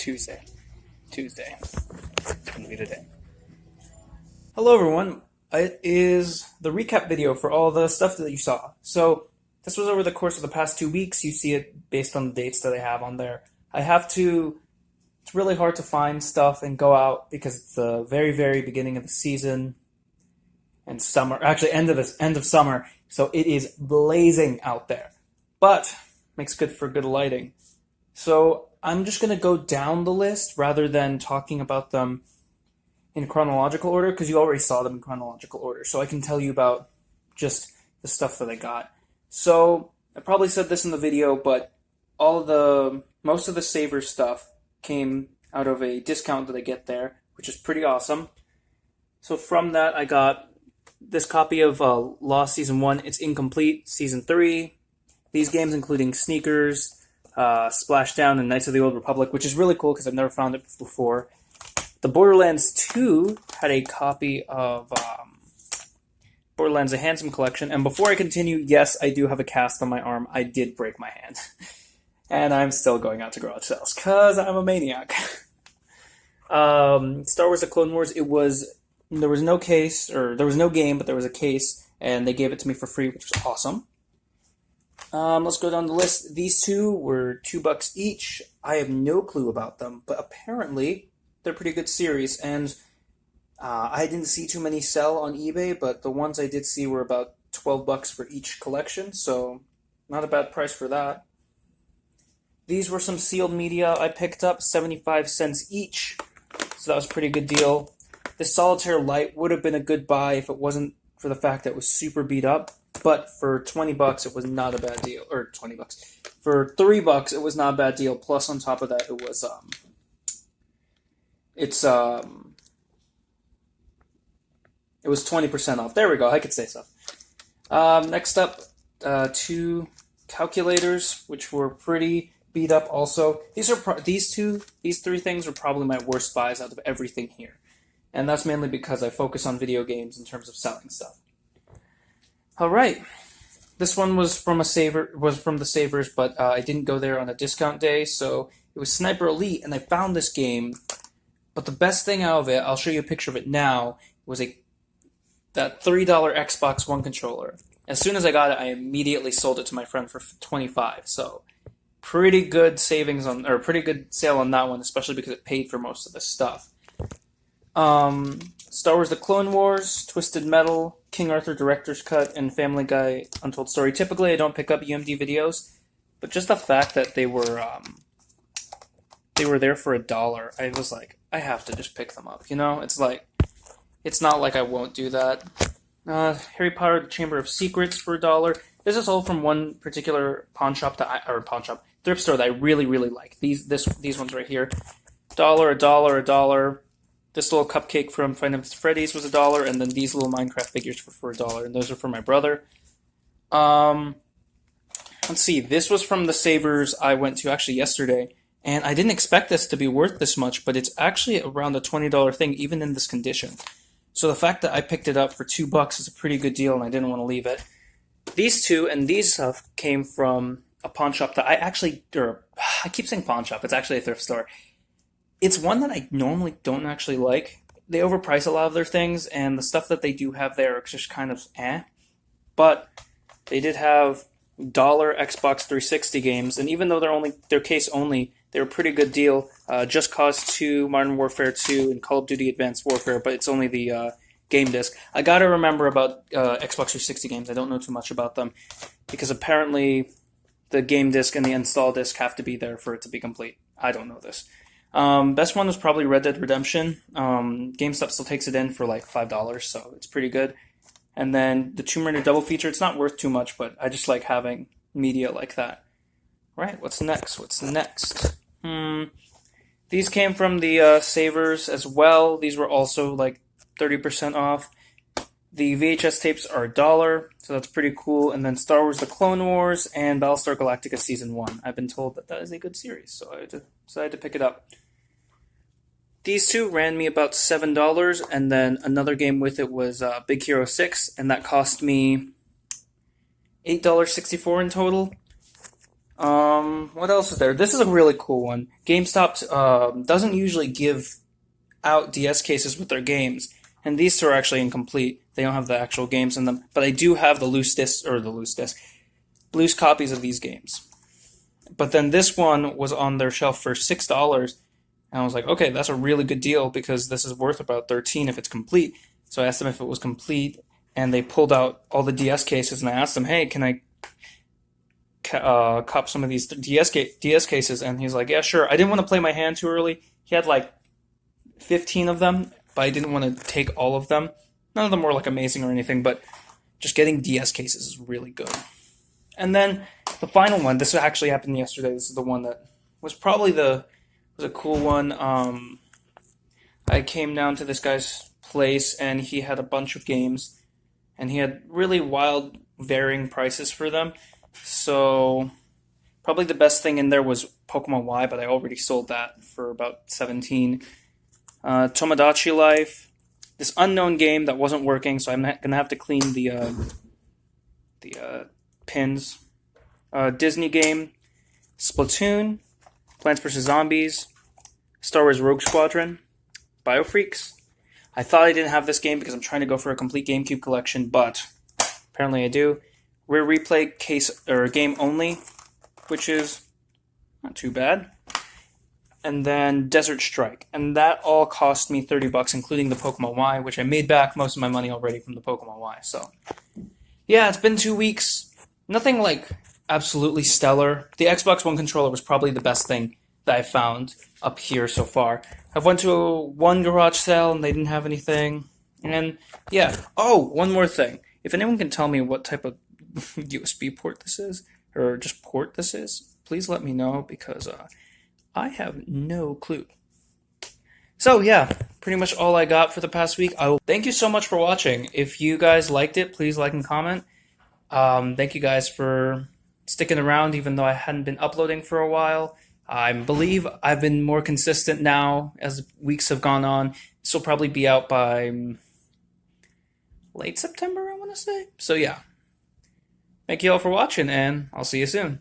Tuesday. It's gonna be today. Hello everyone. It is the recap video for all the stuff that you saw. So this was over the course of the past 2 weeks. You see it based on the dates that I have on there. It's really hard to find stuff and go out because it's the very, very beginning of the season and summer, actually end of summer. So it is blazing out there, but makes good for good lighting. So I'm just going to go down the list rather than talking about them in chronological order because you already saw them in chronological order. So I can tell you about just the stuff that I got. So I probably said this in the video, but most of the Saver stuff came out of a discount that I get there, which is pretty awesome. So from that, I got this copy of Lost Season 1. It's incomplete. Season 3. These games including Sneakers, Splashdown, and Knights of the Old Republic, which is really cool because I've never found it before. The Borderlands 2 had a copy of Borderlands: A Handsome Collection. And before I continue, yes, I do have a cast on my arm. I did break my hand. And I'm still going out to garage sales because I'm a maniac. Star Wars: The Clone Wars, there was no case, or there was no game, but there was a case, and they gave it to me for free, which was awesome. Let's go down the list. These two were $2 each. I have no clue about them, but apparently they're pretty good series, and I didn't see too many sell on eBay, but the ones I did see were about $12 for each collection, so not a bad price for that. These were some sealed media I picked up, 75 cents each, so that was a pretty good deal. This Solitaire Light would have been a good buy if it wasn't for the fact that it was super beat up, but for $20 it was not a bad deal, or $20. For $3 it was not a bad deal, plus on top of that it was, it was 20% off. There we go, I could say so. Next up, two calculators, which were pretty beat up also. These three things are probably my worst buys out of everything here. And that's mainly because I focus on video games in terms of selling stuff. Alright. This one was from the Savers, but I didn't go there on a discount day, so it was Sniper Elite, and I found this game. But the best thing out of it, I'll show you a picture of it now, was that $3 Xbox One controller. As soon as I got it, I immediately sold it to my friend for $25. So pretty good pretty good sale on that one, especially because it paid for most of the stuff. Star Wars: The Clone Wars, Twisted Metal, King Arthur Director's Cut, and Family Guy Untold Story. Typically, I don't pick up UMD videos, but just the fact that they were there for $1, I was like, I have to just pick them up. You know, it's not like I won't do that. Harry Potter: The Chamber of Secrets for $1. This is all from one particular thrift store that I really, really like. These ones right here, $1. This little cupcake from Five Nights at Freddy's was $1, and then these little Minecraft figures for $1, and those are for my brother. Let's see, this was from the Savers I went to actually yesterday, and I didn't expect this to be worth this much, but it's actually around a $20 thing, even in this condition. So the fact that I picked it up for $2 is a pretty good deal, and I didn't want to leave it. These two and these stuff came from a pawn shop that I keep saying pawn shop, it's actually a thrift store. It's one that I normally don't actually like. They overprice a lot of their things, and the stuff that they do have there is just kind of eh. But they did have $1 Xbox 360 games, and even though they're case only, they were a pretty good deal. Just Cause 2, Modern Warfare 2, and Call of Duty Advanced Warfare, but it's only the game disc. I gotta remember about Xbox 360 games. I don't know too much about them, because apparently the game disc and the install disc have to be there for it to be complete. I don't know this. Best one was probably Red Dead Redemption. GameStop still takes it in for like $5, so it's pretty good. And then the Tomb Raider double feature, it's not worth too much, but I just like having media like that. Right, what's next? These came from the Savers as well. These were also like 30% off. The VHS tapes are $1, so that's pretty cool. And then Star Wars: The Clone Wars and Battlestar Galactica Season 1. I've been told that is a good series, so I decided to pick it up. These two ran me about $7, and then another game with it was Big Hero 6, and that cost me $8.64 in total. What else is there? This is a really cool one. GameStop doesn't usually give out DS cases with their games, and these two are actually incomplete. They don't have the actual games in them, but I do have the loose copies of these games. But then this one was on their shelf for $6, and I was like, okay, that's a really good deal because this is worth about 13 if it's complete. So I asked them if it was complete, and they pulled out all the DS cases, and I asked them, hey, can I cop some of these DS cases? And he's like, yeah, sure. I didn't want to play my hand too early. He had like 15 of them, but I didn't want to take all of them. None of them were like amazing or anything, but just getting DS cases is really good. And then the final one, this actually happened yesterday. This is the one that was probably was a cool one. I came down to this guy's place and he had a bunch of games and he had really wild varying prices for them. So probably the best thing in there was Pokemon Y, but I already sold that for about 17. Tomodachi Life, this unknown game that wasn't working, so I'm gonna have to clean the pins. Disney game, Splatoon, Plants vs Zombies, Star Wars Rogue Squadron, Biofreaks. I thought I didn't have this game because I'm trying to go for a complete GameCube collection, but apparently I do. Rare Replay case or game only, which is not too bad. And then Desert Strike, and that all cost me $30, including the Pokemon Y, which I made back most of my money already from the Pokemon Y. So, yeah, it's been 2 weeks. Nothing like absolutely stellar. The Xbox One controller was probably the best thing that I found up here so far. I've went to one garage sale and they didn't have anything. And yeah. Oh, one more thing. If anyone can tell me what type of USB port this is, or just port this is, please let me know because I have no clue. So yeah, pretty much all I got for the past week. Thank you so much for watching. If you guys liked it, please like and comment. Thank you guys for sticking around even though I hadn't been uploading for a while. I believe I've been more consistent now as weeks have gone on. This will probably be out by late September, I want to say. So yeah. Thank you all for watching, and I'll see you soon.